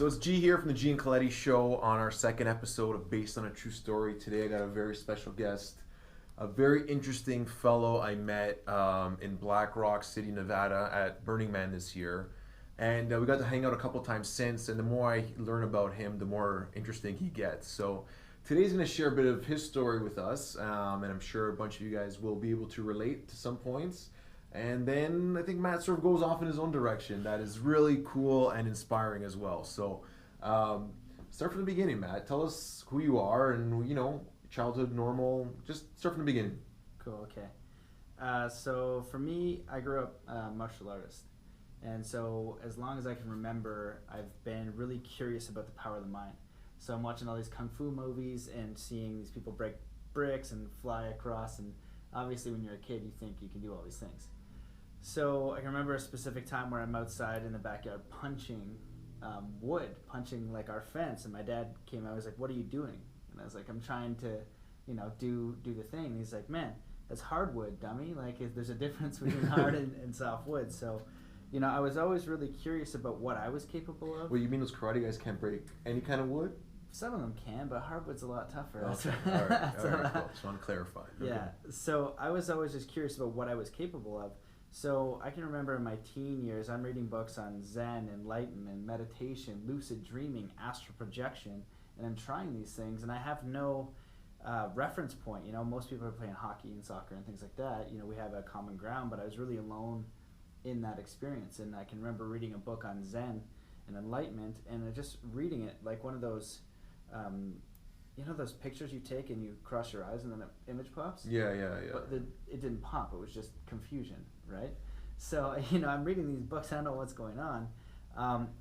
So it's G here from the G and Coletti show on our second episode of Based on a True Story. Today I got a very special guest, a very interesting fellow I met in Black Rock City, Nevada at Burning Man this year. And we got to hang out a couple times since, and the more I learn about him, the more interesting he gets. So today's going to share a bit of his story with us, and I'm sure a bunch of you guys will be able to relate to some points. And then I think Matt sort of goes off in his own direction that is really cool and inspiring as well. So start from the beginning, Matt. Tell us who you are and, childhood, normal. Just start from the beginning. Cool, okay. So for me, I grew up a martial artist. And so as long as I can remember, I've been really curious about the power of the mind. So I'm watching all these kung fu movies and seeing these people break bricks and fly across. And obviously when you're a kid, you think you can do all these things. So I can remember a specific time where I'm outside in the backyard punching wood, punching like our fence. And my dad came out, he was like, "What are you doing?" And I was like, "I'm trying to, do the thing." And he's like, "Man, that's hardwood, dummy. Like there's a difference between hard and soft wood." So I was always really curious about what I was capable of. Well, you mean those karate guys can't break any kind of wood? Some of them can, but hardwood's a lot tougher. Okay, all right, cool. Just want to clarify. Yeah, okay. So I was always just curious about what I was capable of. So I can remember in my teen years, I'm reading books on Zen, enlightenment, meditation, lucid dreaming, astral projection, and I'm trying these things, and I have no reference point. Most people are playing hockey and soccer and things like that. We have a common ground, but I was really alone in that experience. And I can remember reading a book on Zen and enlightenment, and just reading it like one of those those pictures you take and you cross your eyes and then an image pops? Yeah. But it didn't pop, it was just confusion, right? So I'm reading these books, I don't know what's going on,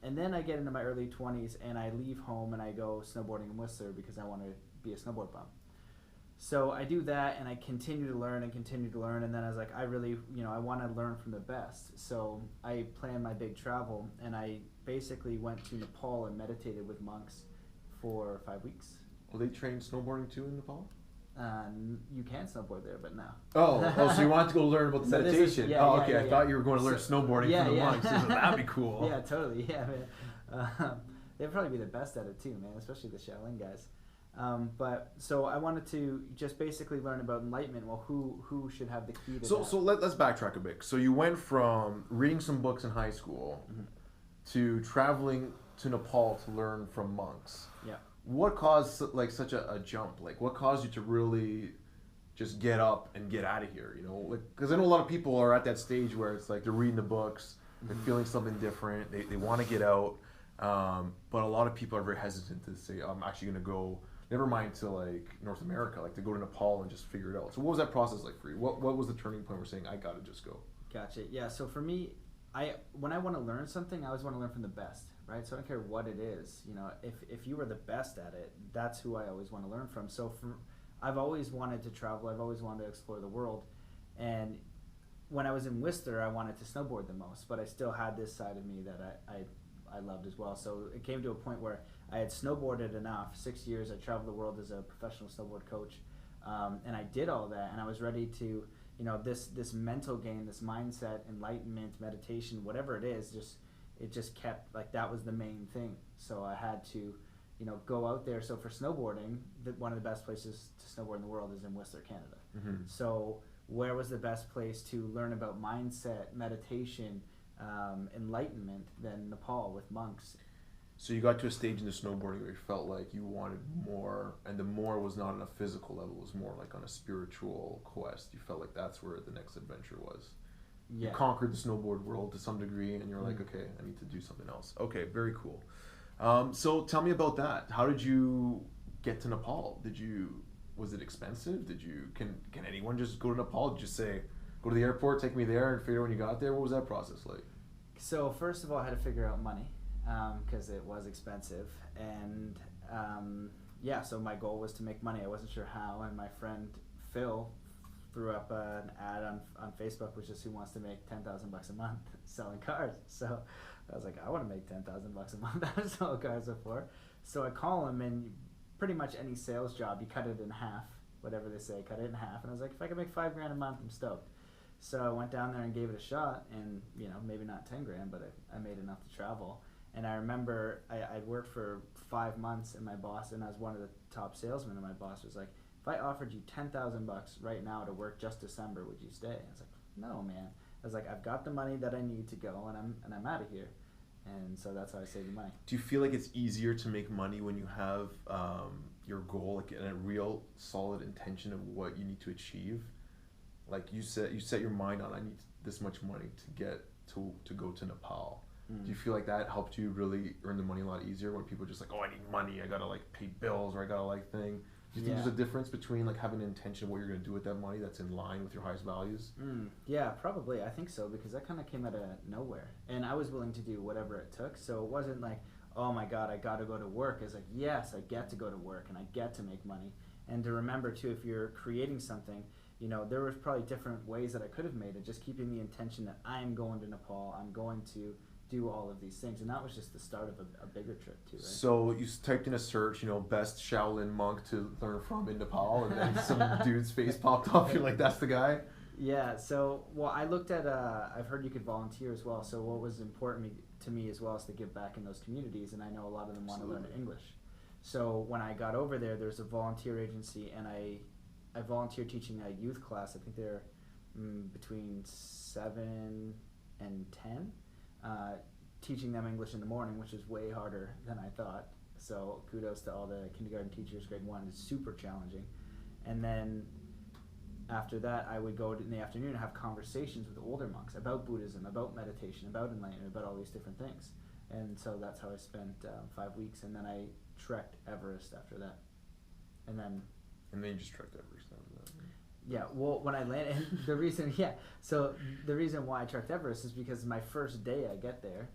and then I get into my early 20s and I leave home and I go snowboarding in Whistler because I want to be a snowboard bum. So I do that and I continue to learn, and then I was like, I really, I want to learn from the best. So I planned my big travel, and I basically went to Nepal and meditated with monks for 5 weeks. Well, they train snowboarding too in Nepal? You can snowboard there, but no. Oh, so you wanted to go learn about the So meditation? okay. I thought you were going to learn snowboarding from the monks. That'd be cool. Yeah, totally. Yeah, man. They'd probably be the best at it too, man, especially the Shaolin guys. But so I wanted to just basically learn about enlightenment. Well, who should have the key to that? So let's backtrack a bit. So you went from reading some books in high school to traveling to Nepal to learn from monks. Yeah. What caused such a jump? Like what caused you to really just get up and get out of here? Because I know a lot of people are at that stage where it's like they're reading the books, they're feeling something different, they want to get out, but a lot of people are very hesitant to say, "I'm actually going to go." Never mind to North America, to go to Nepal and just figure it out. So what was that process like for you? What was the turning point where saying, "I gotta just go"? Gotcha. Yeah. So for me, when I want to learn something, I always want to learn from the best, right? So I don't care what it is. If you were the best at it, that's who I always want to learn from. So I've always wanted to travel. I've always wanted to explore the world, and when I was in Whistler, I wanted to snowboard the most, but I still had this side of me that I loved as well. So it came to a point where I had snowboarded enough. 6 years, I traveled the world as a professional snowboard coach, and I did all that, and I was ready to, this mental game, this mindset, enlightenment, meditation, whatever it is, it just kept, that was the main thing. So I had to, go out there. So for snowboarding, one of the best places to snowboard in the world is in Whistler, Canada. Mm-hmm. So where was the best place to learn about mindset, meditation, enlightenment than Nepal with monks? So you got to a stage in the snowboarding where you felt like you wanted more, and the more was not on a physical level, it was more like on a spiritual quest. You felt like that's where the next adventure was. Yeah. You conquered the snowboard world to some degree, and you're like, okay, I need to do something else. Okay, very cool. So tell me about that. How did you get to Nepal? Was it expensive? Can anyone just go to Nepal? Did you say, go to the airport, take me there, and figure out when you got there? What was that process like? So first of all, I had to figure out money. Because it was expensive, and so my goal was to make money. I wasn't sure how, and my friend Phil threw up an ad on Facebook, which is who wants to make $10,000 a month selling cars. So I was like, I want to make $10,000 a month. I've sold cars before. So I call him, and pretty much any sales job, you cut it in half, whatever they say, cut it in half. And I was like, if I can make $5,000 a month, I'm stoked. So I went down there and gave it a shot, and maybe not $10,000, but I made enough to travel. And I remember I'd worked for 5 months, and my boss, and I was one of the top salesmen, and my boss was like, if I offered you $10,000 right now to work just December, would you stay? I was like, no, man. I was like, I've got the money that I need to go, and I'm out of here. And so that's how I saved the money. Do you feel like it's easier to make money when you have your goal, like, and a real solid intention of what you need to achieve? Like you set your mind on, I need this much money to get to go to Nepal. Do you feel like that helped you really earn the money a lot easier when people are just like, oh, I need money, I gotta like pay bills, or I gotta like thing? Do you think there's a difference between like having an intention of what you're gonna do with that money that's in line with your highest values? Yeah, probably. I think so, because that kind of came out of nowhere, and I was willing to do whatever it took. So it wasn't like, oh my God, I got to go to work. It's like, yes, I get to go to work and I get to make money. And to remember too, if you're creating something, you know, there was probably different ways that I could have made it. Just keeping the intention that I'm going to Nepal, I'm going to do all of these things, and that was just the start of a bigger trip too, right? So you typed in a search, you know, best Shaolin monk to learn from in Nepal, and then some dude's face popped up. You're like, that's the guy? Yeah. So, well, I looked at, I've heard you could volunteer as well. So what was important to me as well is to give back in those communities, and I know a lot of them want to learn English. So when I got over there's a volunteer agency, and I volunteered teaching a youth class. I think they're between 7 and 10. Teaching them English in the morning, which is way harder than I thought. So kudos to all the kindergarten teachers. Grade 1 is super challenging. And then after that, I would go in the afternoon and have conversations with older monks about Buddhism, about meditation, about enlightenment, about all these different things. And so that's how I spent 5 weeks. And then I trekked Everest after that. And then you just trekked Everest after that. Yeah, well, when I landed, and the reason why I trekked Everest is because my first day I get there,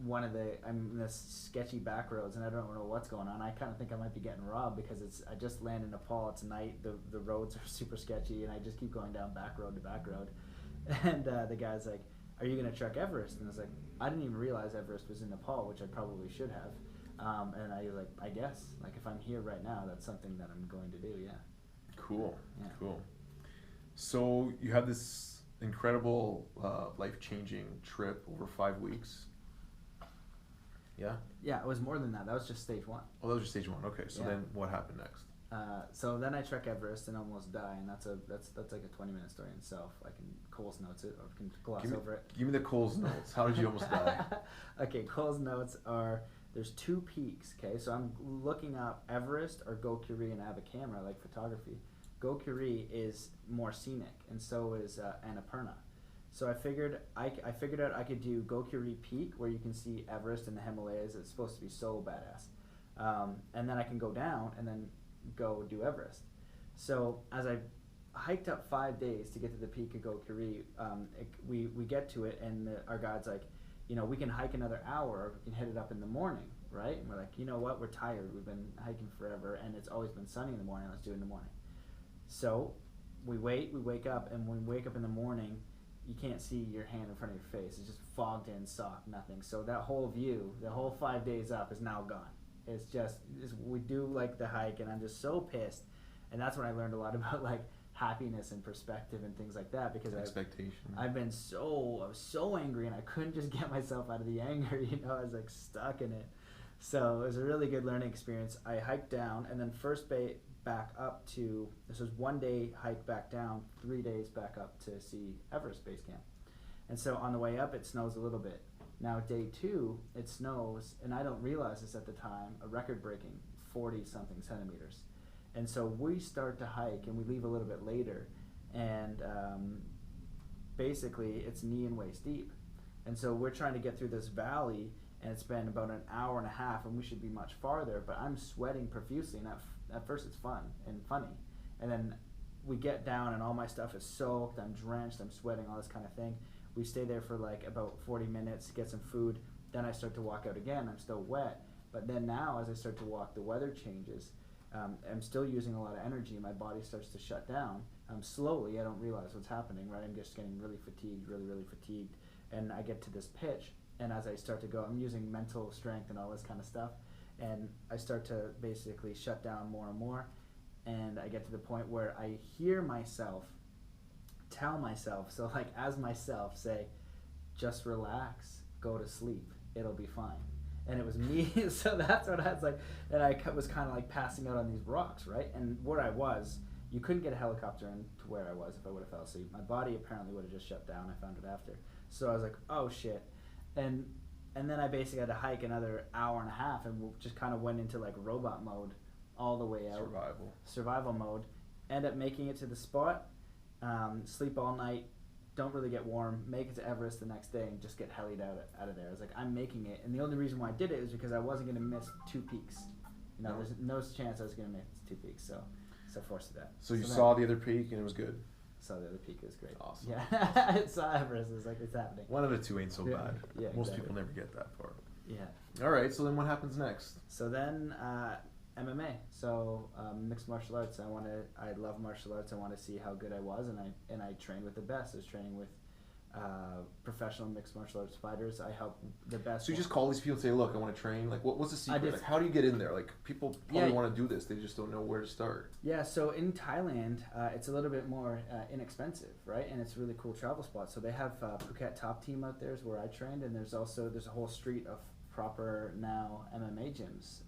I'm in this sketchy back roads, and I don't know what's going on. I kind of think I might be getting robbed because I just landed in Nepal. It's night. The roads are super sketchy, and I just keep going down back road to back road. And the guy's like, "Are you gonna trek Everest?" And I was like, "I didn't even realize Everest was in Nepal, which I probably should have." And I was like, "I guess, like, if I'm here right now, that's something that I'm going to do." Yeah. Cool. Yeah. Cool. So you had this incredible life-changing trip over 5 weeks. Yeah? Yeah, it was more than that. That was just stage 1. Oh, that was just stage 1. Okay, so then what happened next? So then I trek Everest and almost die, and that's like a 20-minute story in itself. I can Cole's notes it, or can gloss over it. Give me the Cole's notes. How did you almost die? Okay, Cole's notes are, there's 2 peaks, okay? So I'm looking up Everest or Gokuri, and I have a camera, like photography. Gokuri is more scenic, and so is Annapurna. So I figured out I could do Gokuri Peak, where you can see Everest and the Himalayas. It's supposed to be so badass. And then I can go down and then go do Everest. So as I hiked up 5 days to get to the peak of Gokuri, we get to it, and our guide's like, you know, we can hike another hour, or we can hit it up in the morning, right? And we're like, you know what, we're tired. We've been hiking forever, and it's always been sunny in the morning. Let's do it in the morning. So we wake up, and when we wake up in the morning, you can't see your hand in front of your face. It's just fogged in, soft, nothing. So that whole view, the whole 5 days up, is now gone. We do like the hike, and I'm just so pissed. And that's when I learned a lot about like happiness and perspective and things like that, because I was so angry, and I couldn't just get myself out of the anger. You know, I was like stuck in it. So it was a really good learning experience. I hiked down, and then back up to, this was 1 day hike back down, 3 days back up to see Everest Base Camp. And so on the way up, it snows a little bit. Now day 2, it snows, and I don't realize this at the time, a record-breaking 40-something centimeters. And so we start to hike, and we leave a little bit later, and basically it's knee and waist deep. And so we're trying to get through this valley, and it's been about an hour and a half, and we should be much farther, but I'm sweating profusely, and at first it's fun and funny. And then we get down, and all my stuff is soaked, I'm drenched, I'm sweating, all this kind of thing. We stay there for like about 40 minutes, get some food, then I start to walk out again. I'm still wet, but then now as I start to walk, the weather changes. I'm still using a lot of energy, my body starts to shut down. Slowly, I don't realize what's happening, right? I'm just getting really fatigued, really fatigued, and I get to this pitch, and as I start to go, I'm using mental strength and all this kind of stuff, and I start to basically shut down more and more, and I get to the point where I hear myself tell myself, so like as myself say, just relax, go to sleep, it'll be fine. and it was me. So that's what I was like, and I was kind of like passing out on these rocks, right? And where I was, you couldn't get a helicopter in to where I was if I would have fell asleep. My body apparently would have just shut down. I found it after. So I was like, oh shit, and then I basically had to hike another hour and a half, and just kind of went into like robot mode all the way out. Survival mode. End up making it to the spot, sleep all night, don't really get warm, make it to Everest the next day, and just get hellied out of there. I was like, I'm making it. And the only reason why I did it is because I wasn't going to miss 2 peaks. There's no chance I was going to miss 2 peaks, so forced to that. So you saw the other peak and it was good? Saw the other peak, it was great. Awesome. Yeah, I saw Everest, it was like, it's happening. 1 out of 2 ain't so bad. Yeah, Most exactly. people never get that far. Yeah. All right, so then what happens next? So then MMA, so mixed martial arts. I love martial arts. I want to see how good I was, and I trained with the best. I was training with professional mixed martial arts fighters. I help the best. So you just call these people and say, look, I want to train. Like, what's the secret? Like, how do you get in there? Like, people probably want to do this. They just don't know where to start. Yeah, so in Thailand, it's a little bit more inexpensive, right? And it's a really cool travel spot. So they have Phuket Top Team out there is where I trained, and there's a whole street of proper now MMA gyms.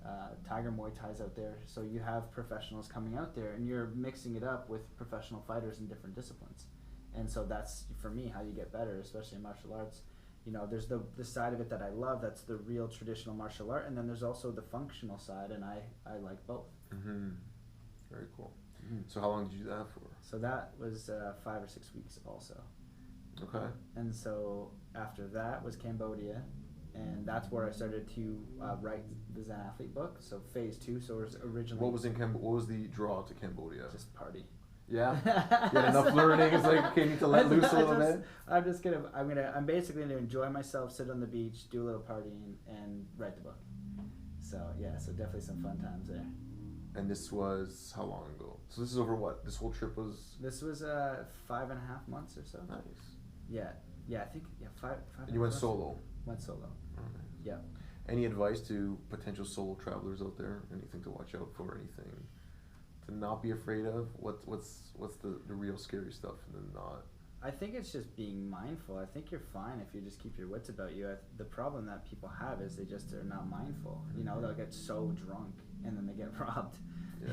Tiger Muay Thai's out there. So you have professionals coming out there, and you're mixing it up with professional fighters in different disciplines. And so that's, for me, how you get better, especially in martial arts. There's the side of it that I love, that's the real traditional martial art, and then there's also the functional side, and I like both. Mm-hmm. Very cool. Mm-hmm. So how long did you do that for? So that was 5 or 6 weeks also. Okay. And so after that was Cambodia, and that's where I started to write the Zen Athlete book. So phase 2. So it was originally. What was the draw to Cambodia? Just party. Yeah. You had enough learning. It's like, okay, you need to let loose a little bit. I'm basically gonna enjoy myself, sit on the beach, do a little partying, and write the book. So yeah, so definitely some fun times there. And this was how long ago? So this is over what? This whole trip was. This was 5.5 months or so. Nice. Yeah. I think 5. And you went solo. Went solo. Oh, nice. Yeah. Any advice to potential solo travelers out there? Anything to watch out for? Anything to not be afraid of? What's the real scary stuff and then not? I think it's just being mindful. I think you're fine if you just keep your wits about you. The problem that people have is they just are not mindful. They'll get so drunk and then they get robbed.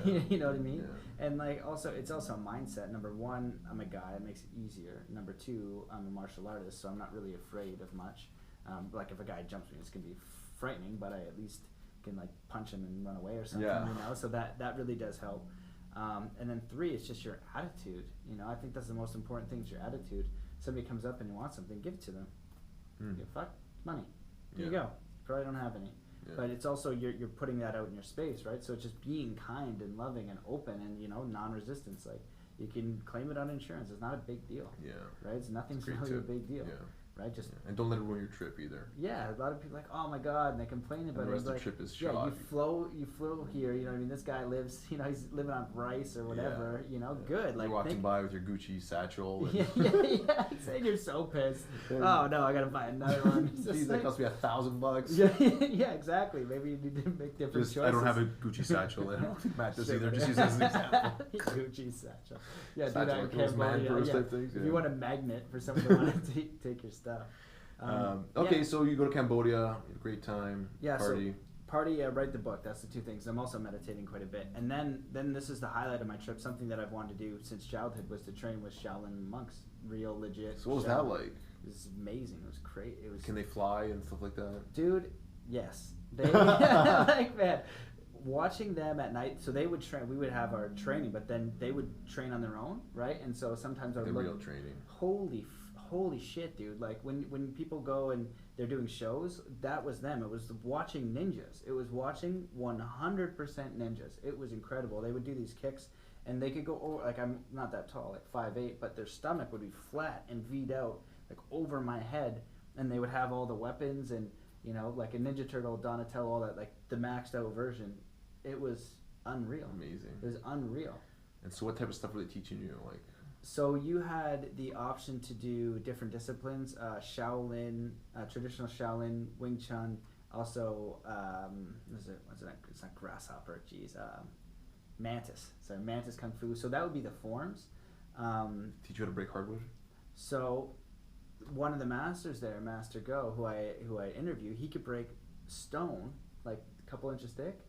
Yeah. You know what I mean? Yeah. And it's also a mindset. Number 1, I'm a guy, it makes it easier. Number 2, I'm a martial artist, so I'm not really afraid of much. Like if a guy jumps me, it's gonna be frightening, but I at least can punch him and run away or something. Yeah. So that really does help. And then 3, it's just your attitude. I think that's the most important thing, is your attitude. Somebody comes up and you want something, give it to them. Fuck money. Here you go. Probably don't have any. Yeah. But it's also you're putting that out in your space, right? So it's just being kind and loving and open and non-resistance. Like, you can claim it on insurance. It's not a big deal. Yeah. Right? Nothing's really a big deal. Yeah. Right? Just and don't let it ruin your trip either. Yeah, a lot of people are like, oh my god, and they complain about it. The rest of the trip is shot. Yeah, you flew here. You know what I mean? This guy lives. He's living on rice or whatever. Yeah. Good. Like, you're walking by with your Gucci satchel. And yeah. And you're so pissed. Oh no, I gotta buy another one. That cost me $1,000. Yeah, exactly. Maybe you need to make different choices. I don't have a Gucci satchel. I don't think Matt does either. Just use it as an example. Gucci satchel. Yeah, satchel, do that in Cambodia. If you want a magnet for someone to want to take your stuff. Okay, so you go to Cambodia, great time, party, write the book. That's the 2 things. I'm also meditating quite a bit, and then this is the highlight of my trip. Something that I've wanted to do since childhood was to train with Shaolin Monks, real legit. So what was that like? It was amazing. It was great. It was. Can they fly and stuff like that? Dude, yes. They man. Watching them at night, so they would train. We would have our training, but then they would train on their own, right? And so sometimes I would look. Real training. Holy shit, dude. Like, when people go and they're doing shows, that was them. It was watching ninjas. It was watching 100% ninjas. It was incredible. They would do these kicks, and they could go over, like, I'm not that tall, like 5'8", but their stomach would be flat and V'd out, like, over my head, and they would have all the weapons and, like a Ninja Turtle, Donatello, all that, like, the maxed out version. It was unreal. Amazing. It was unreal. And so what type of stuff were they teaching you, like? So you had the option to do different disciplines, Shaolin, traditional Shaolin, Wing Chun, also, it's not grasshopper, mantis. Sorry, mantis Kung Fu. So that would be the forms. Teach you how to break hardwood? So one of the masters there, Master Go, who I interview, he could break stone, like a couple inches thick,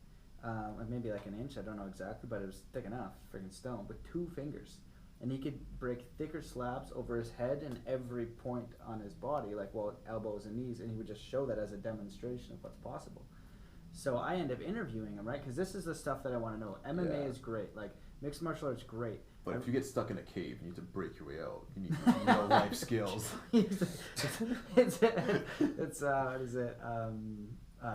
or maybe like an inch, I don't know exactly, but it was thick enough, freaking stone, with 2 fingers. And he could break thicker slabs over his head and every point on his body, like elbows and knees, and he would just show that as a demonstration of what's possible. So I end up interviewing him, right? Because this is the stuff that I want to know. MMA is great, like mixed martial arts, great. But if you get stuck in a cave, you need to break your way out. You need real life skills. It's what is it?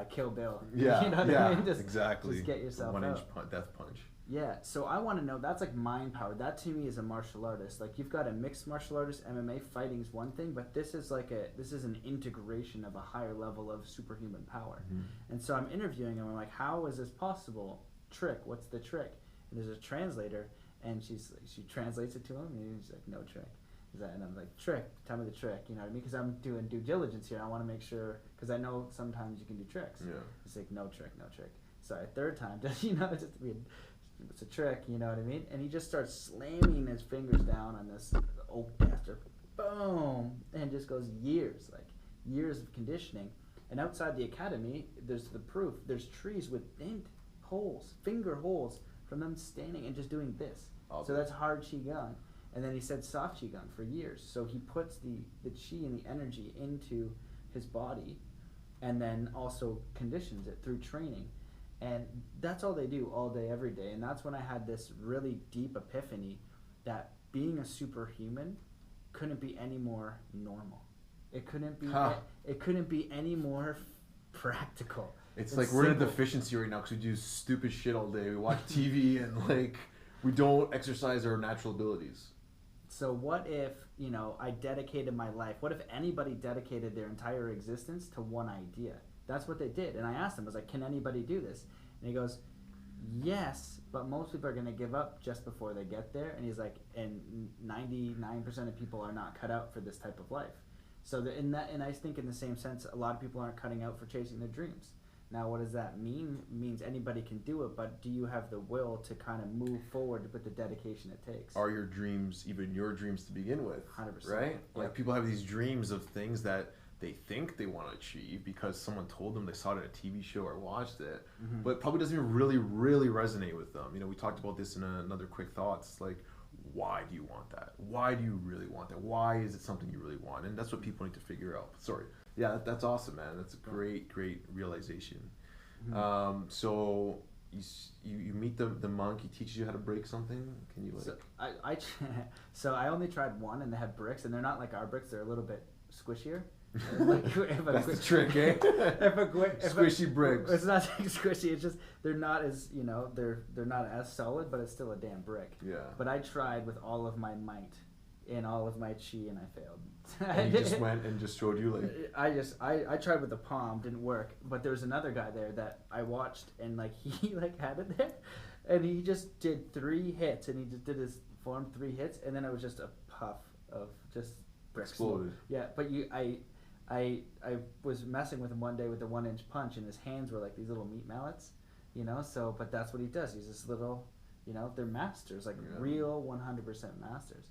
Kill Bill. Yeah, you know what I mean? Exactly. Just get yourself out. 1-inch death punch. Yeah, so I want to know, that's like mind power. That to me is a martial artist. Like, you've got a mixed martial artist, MMA, fighting is one thing, but this is an integration of a higher level of superhuman power. Mm-hmm. And so I'm interviewing him, I'm like, how is this possible? Trick, what's the trick? And there's a translator, and she translates it to him, and he's like, no trick. And I'm like, trick, tell me the trick, you know what I mean? Because I'm doing due diligence here. I want to make sure, because I know sometimes you can do tricks. Yeah. It's like, no trick, no trick. Sorry, third time, you know, it's just weird. It's a trick, you know what I mean? And he just starts slamming his fingers down on this oak after boom, and just goes years of conditioning. And outside the academy, there's the proof. There's trees with dent holes, finger holes, from them standing and just doing this. So that's hard qigong. And then he said soft qigong for years. So he puts the qi and the energy into his body, and then also conditions it through training. And that's all they do all day, every day. And that's when I had this really deep epiphany that being a superhuman couldn't be any more normal. It couldn't be. It couldn't be any more practical. It's like we're in a deficiency right now because we do stupid shit all day. We watch TV and like we don't exercise our natural abilities. So what if, you know, I dedicated my life? What if anybody dedicated their entire existence to one idea? That's what they did. And I asked him, I was like, can anybody do this? And he goes, yes, but most people are going to give up just before they get there. And he's like, and 99% of people are not cut out for this type of life. So and I think in the same sense, a lot of people aren't cutting out for chasing their dreams. Now, what does that mean? It means anybody can do it, but do you have the will to kind of move forward with the dedication it takes? Are your dreams even your dreams to begin with? 100%. Right? Like people have these dreams of things that they think they want to achieve because someone told them, they saw it in a TV show or watched it, but it probably doesn't even really resonate with them. You know, we talked about this in another quick thoughts, like, why do you want that? Why do you really want that? Why is it something you really want? And that's what people need to figure out. Sorry. Yeah, that's awesome, man. That's a great realization. So you meet the monk. He teaches you how to break something. Can you like? So I only tried one, and they had bricks, and they're not like our bricks. They're a little bit squishier. Like, that's the trick, eh? Squishy bricks. It's not squishy. It's just they're not as, you know, they're not as solid, but it's still a damn brick. Yeah. But I tried with all of my might and all of my chi, and I failed. And you just went and just showed you like. I tried with the palm, didn't work. But there was another guy there that I watched, and like he like had it there, and he just did 3 hits, and he just did his form 3 hits, and then it was just a puff of just bricks. Exploded. Yeah, but I was messing with him one day with the 1-inch punch, and his hands were like these little meat mallets, you know. So, but that's what he does. He's this little, you know, they're masters, like real 100% masters.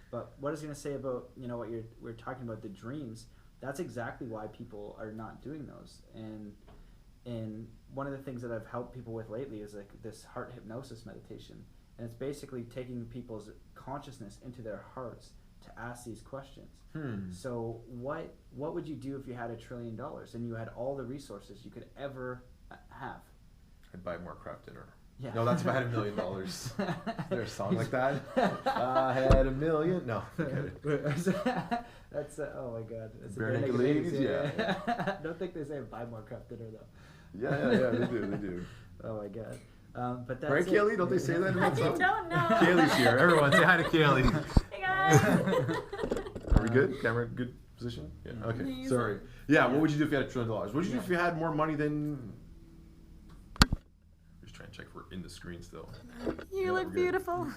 But what I was going to say about, you know, what we're talking about, the dreams, that's exactly why people are not doing those. And one of the things that I've helped people with lately is like this heart hypnosis meditation. And it's basically taking people's consciousness into their hearts to ask these questions. So what would you do if you had $1 trillion and you had all the resources you could ever have? I'd buy more craft dinner. Yeah. No, that's if I had $1 million. Is there a song like that? I had $1 million. No, that's oh my god. Bare Naked Ladies. Yeah. I don't think they say buy more craft dinner though. Yeah. They do. Oh my god. But that's right, Kaylee? Don't they say that in that song? I don't know. Kaylee's here. Everyone, say hi to Kaylee. Hey guys. Are we good? Camera, good position? Yeah. Okay. Sorry. Yeah. What would you do if you had $1 trillion? What would you do if you had more money than? Just trying to check if we're in the screen still. You look beautiful.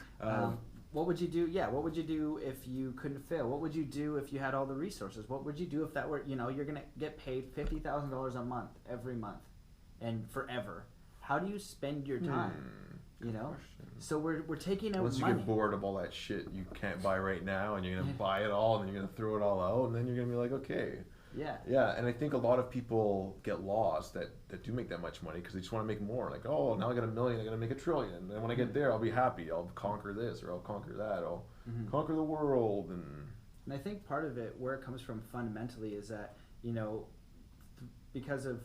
What would you do? Yeah. What would you do if you couldn't fail? What would you do if you had all the resources? What would you do if that were, you know, you're gonna get paid $50,000 a month every month, and forever? How do you spend your time? You know, so we're taking out Once you money. get bored of all that shit you can't buy right now, and you're gonna buy it all, and then you're gonna throw it all out, and then you're gonna be like, okay, Yeah. Yeah, and I think a lot of people get lost that do make that much money because they just want to make more. Like, oh, now I got $1 million, I got to make $1 trillion. And when I get there, I'll be happy. I'll conquer this or I'll conquer that. I'll conquer the world. And I think part of it, where it comes from fundamentally, is that, you know, because of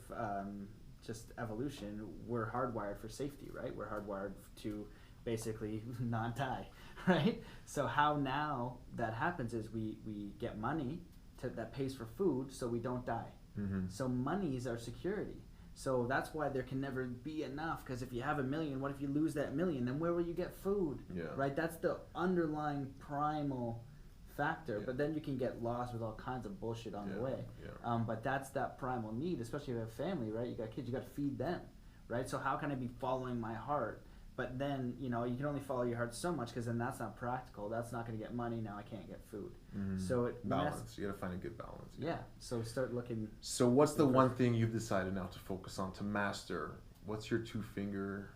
just evolution, we're hardwired for safety, right? We're hardwired to basically not die, right? So how now that happens is we get money that pays for food so we don't die. So money is our security. So that's why there can never be enough, because if you have $1 million, what if you lose that $1 million? Then where will you get food? Right? That's the underlying primal factor. But then you can get lost with all kinds of bullshit on the way. But that's that primal need, especially if you have a family, right? You got kids, you got to feed them, right? So how can I be following my heart? But then, you know, you can only follow your heart so much, because then that's not practical. That's not going to get money. Now I can't get food. So it balance. You got to find a good balance. Yeah. So start looking. So what's the one thing you've decided now to focus on, to master? What's your two-finger?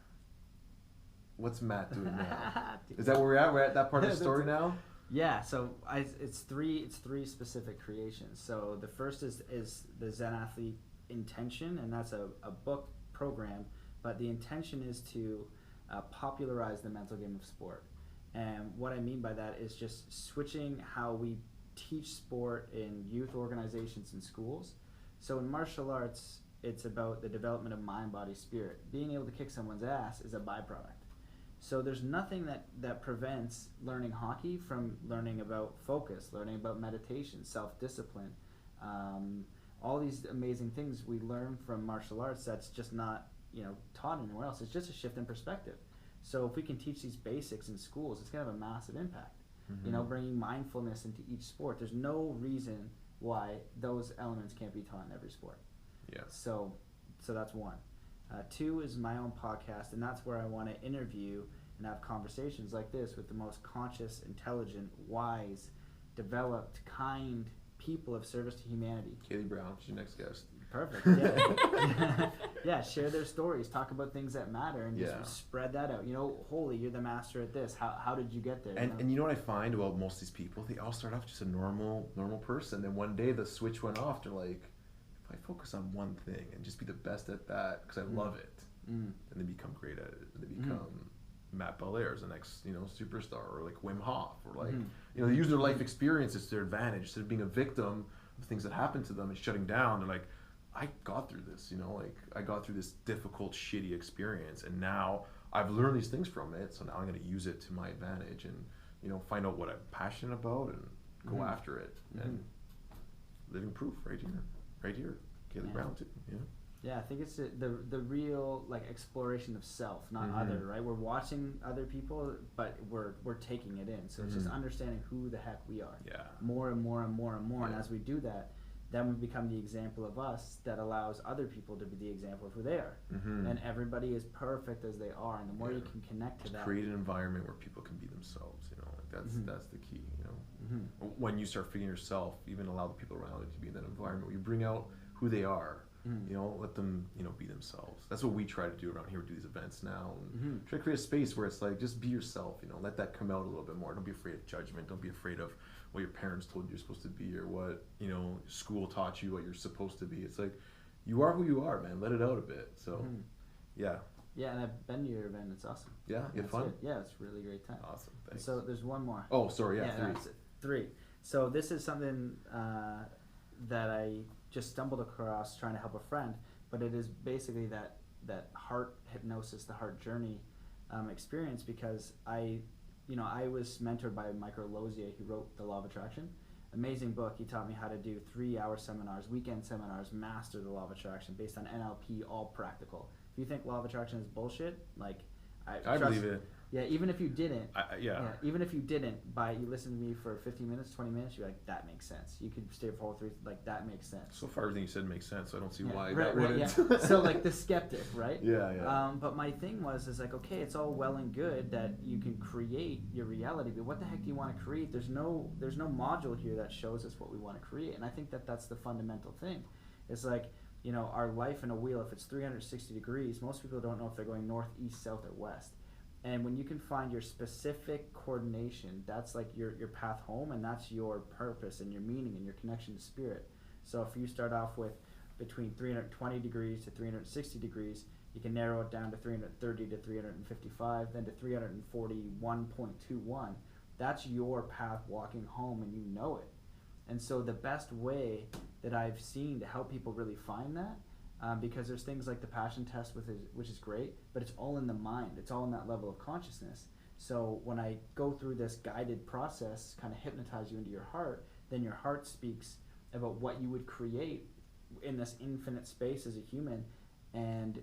What's Matt doing now? Is that where we're at? We're at that part of the story now? Yeah. So it's three specific creations. So the first is the Zen Athlete intention, and that's a book program. But the intention is to popularize the mental game of sport. And what I mean by that is just switching how we teach sport in youth organizations and schools. So in martial arts, it's about the development of mind, body, spirit. Being able to kick someone's ass is a byproduct. So there's nothing that prevents learning hockey from learning about focus, learning about meditation, self-discipline, all these amazing things we learn from martial arts that's just not, you know, taught anywhere else. It's just a shift in perspective. So if we can teach these basics in schools, it's going to have a massive impact. You know, bringing mindfulness into each sport. There's no reason why those elements can't be taught in every sport. Yeah. So that's one. Two is my own podcast, and that's where I want to interview and have conversations like this with the most conscious, intelligent, wise, developed, kind people of service to humanity. Kaylee Brown, she's your next guest. Perfect. Yeah. Yeah, share their stories, talk about things that matter, and just spread that out. You know, holy, you're the master at this. How did you get there? And you know what I find about most of these people? They all start off just a normal person. Then one day the switch went off. They're like, if I focus on one thing and just be the best at that because I love it, and they become great at it. And they become Matt Belair is the next, you know, superstar, or like Wim Hof, or like, you know, they use their life experiences to their advantage instead of being a victim of things that happen to them and shutting down. They're like, I got through this, you know, like I got through this difficult, shitty experience, and now I've learned these things from it. So now I'm going to use it to my advantage, and, you know, find out what I'm passionate about and go after it. And living proof right here, Kaylee Brown too. Yeah. Yeah, I think it's the real like exploration of self, not other, right? We're watching other people, but we're taking it in. So it's just understanding who the heck we are. Yeah. More and more and more and more, and as we do that, then we become the example of us that allows other people to be the example of who they are. And everybody is perfect as they are, and the more you can connect to that, create an environment where people can be themselves. You know, like that's the key. You know, when you start figuring yourself, even allow the people around you to be in that environment where you bring out who they are. You know, let them, you know, be themselves. That's what we try to do around here. We do these events now, and try to create a space where it's like, just be yourself. You know, let that come out a little bit more. Don't be afraid of judgment. Don't be afraid of what your parents told you you're supposed to be, or what, you know, school taught you what you're supposed to be. It's like, you are who you are, man. Let it out a bit. So, yeah. Yeah, and I've been to your event. It's awesome. Yeah, you had fun? Yeah, it's a really great time. Awesome. Thanks. So there's one more. Oh, sorry. Yeah, three. So this is something that I just stumbled across trying to help a friend, but it is basically that heart hypnosis, the heart journey experience, because I was mentored by Michael Lozier, who wrote The Law of Attraction. Amazing book. He taught me how to do 3-hour seminars, weekend seminars, master the Law of Attraction based on NLP, all practical. If you think Law of Attraction is bullshit, like I believe it. Yeah, even if you didn't. Even if you didn't, you listen to me for 15 minutes, 20 minutes, you're like, that makes sense. You could stay for all 3, like, that makes sense. So far, everything you said makes sense. So I don't see why that wouldn't. Yeah. So, like, the skeptic, right? Yeah. But my thing is like, okay, it's all well and good that you can create your reality, but what the heck do you want to create? There's no module here that shows us what we want to create, and I think that's the fundamental thing. It's like, you know, our life in a wheel, if it's 360 degrees, most people don't know if they're going north, east, south, or west. And when you can find your specific coordination, that's like your path home, and that's your purpose and your meaning and your connection to spirit. So if you start off with between 320 degrees to 360 degrees, you can narrow it down to 330 to 355, then to 341.21. That's your path walking home, and you know it. And so the best way that I've seen to help people really find that, because there's things like the passion test, which is great, but it's all in the mind. It's all in that level of consciousness. So when I go through this guided process, kind of hypnotize you into your heart, then your heart speaks about what you would create in this infinite space as a human. And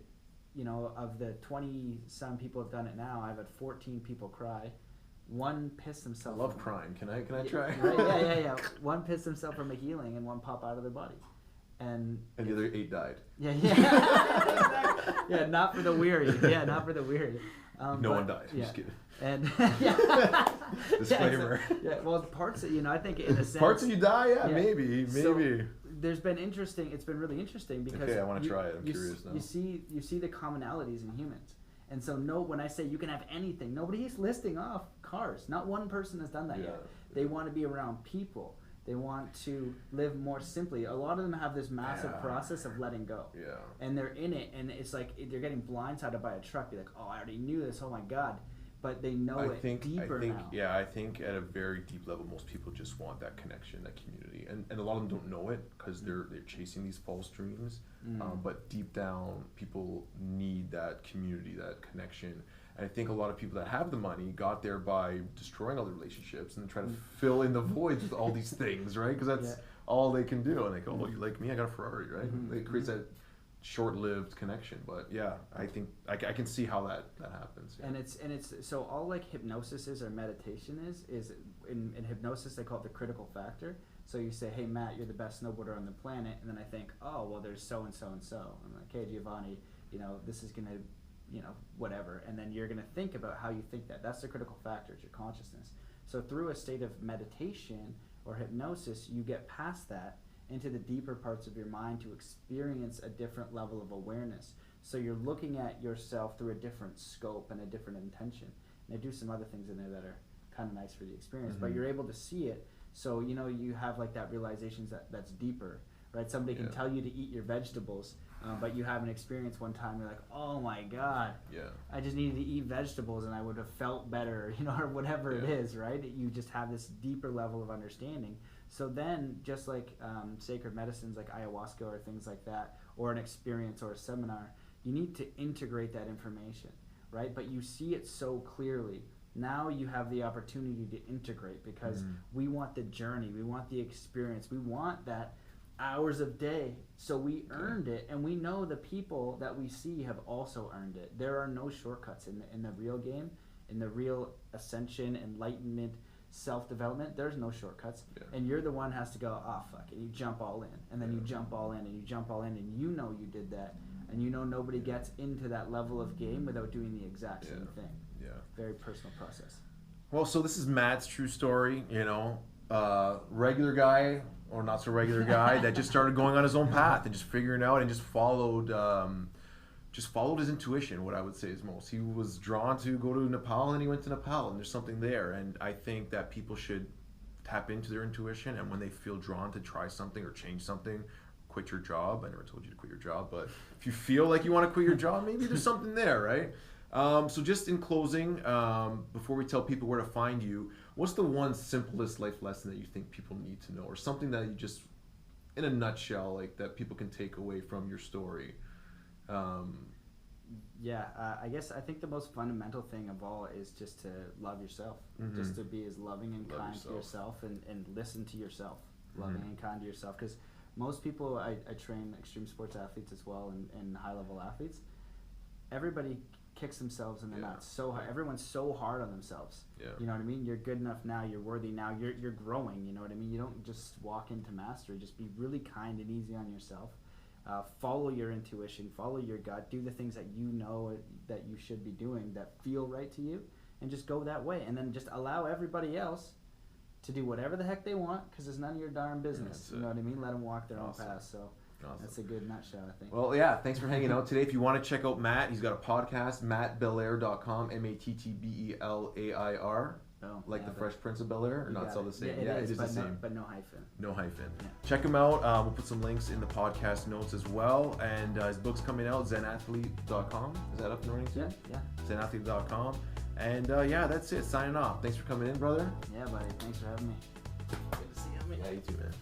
of the 20 some people have done it now, I've had 14 people cry. One pissed himself. I love crying. Can I try? Right, yeah. One pissed himself from a healing, and one pop out of their body. And the other 8 died. Yeah. Yeah, not for the weary. Yeah, not for the weary. No one died. I'm just kidding. And disclaimer. Well, parts of I think in a sense. Parts of you die. Yeah. Maybe. So, there's been interesting. It's been really interesting because. Okay, I want to try it. I'm curious now. You see the commonalities in humans. And so when I say you can have anything, nobody's listing off cars. Not one person has done that yet. They want to be around people. They want to live more simply. A lot of them have this massive process of letting go. Yeah. And they're in it, and it's like they're getting blindsided by a truck. You're like, oh, I already knew this. Oh my God. But they know deeper now. Yeah, I think at a very deep level, most people just want that connection, that community, and a lot of them don't know it because they're chasing these false dreams. But deep down, people need that community, that connection. And I think a lot of people that have the money got there by destroying all the relationships and then trying to fill in the voids with all these things, right? Because that's all they can do. And like, oh, you like me? I got a Ferrari, right? It creates that short-lived connection. But yeah, I think I can see how that happens. Yeah. And it's so all like hypnosis is or meditation is in hypnosis they call it the critical factor. So you say, hey Matt, you're the best snowboarder on the planet, and then I think, oh well, there's so and so and so. I'm like, hey Giovanni, this is gonna, whatever, and then you're gonna think about how you think that. That's the critical factor. It's your consciousness. So through a state of meditation or hypnosis, you get past that into the deeper parts of your mind to experience a different level of awareness. So you're looking at yourself through a different scope and a different intention. And I do some other things in there that are kind of nice for the experience, but you're able to see it. So, you have like that realization that's deeper, right? Somebody can tell you to eat your vegetables, but you have an experience one time, you're like, oh my God, I just needed to eat vegetables and I would have felt better, or whatever it is, right? You just have this deeper level of understanding. So then, just like sacred medicines like ayahuasca or things like that, or an experience or a seminar, you need to integrate that information, right? But you see it so clearly. Now you have the opportunity to integrate because we want the journey, we want the experience, we want that hours of day. So we earned it, and we know the people that we see have also earned it. There are no shortcuts in the real game, in the real ascension, enlightenment, self-development. There's no shortcuts, and you're the one has to go, oh fuck it, you jump all in, and then you jump all in, and you jump all in, and you did that, and nobody gets into that level of game without doing the exact same thing. Very personal process. Well, so this is Matt's true story, regular guy or not so regular guy that just started going on his own path and just figuring out and just followed his intuition. What I would say is most. He was drawn to go to Nepal, and he went to Nepal, and there's something there. And I think that people should tap into their intuition, and when they feel drawn to try something or change something, quit your job. I never told you to quit your job, but if you feel like you want to quit your job, maybe there's something there, right? So just in closing, before we tell people where to find you, what's the one simplest life lesson that you think people need to know, or something that you just, in a nutshell, like that people can take away from your story? I think the most fundamental thing of all is just to love yourself, just to be as loving and kind to yourself, and listen to yourself, loving and kind to yourself. Because most people, I train extreme sports athletes as well, and high-level athletes. Everybody kicks themselves in the nuts so hard. Everyone's so hard on themselves. You know what I mean? You're good enough now. You're worthy now. You're growing. You know what I mean? You don't just walk into mastery. Just be really kind and easy on yourself. Follow your intuition. Follow your gut. Do the things that you know that you should be doing that feel right to you, and just go that way. And then just allow everybody else to do whatever the heck they want, because it's none of your darn business. You know what I mean? Let them walk their own path. So. Awesome. That's a good nutshell, I think. Well, thanks for hanging out today. If you want to check out Matt, he's got a podcast, mattbelair.com, MattBelair. Oh, like yeah, the Fresh Prince of Bel-Air, or you not got so it. the same? Yeah, It is the but same. but no hyphen. No hyphen. Yeah. Check him out. We'll put some links in the podcast notes as well. And his book's coming out, zenathlete.com. Is that up and running too? Yeah. Zenathlete.com. And yeah, that's it. Signing off. Thanks for coming in, brother. Yeah, buddy. Thanks for having me. Good to see you, man. Yeah, you too, man.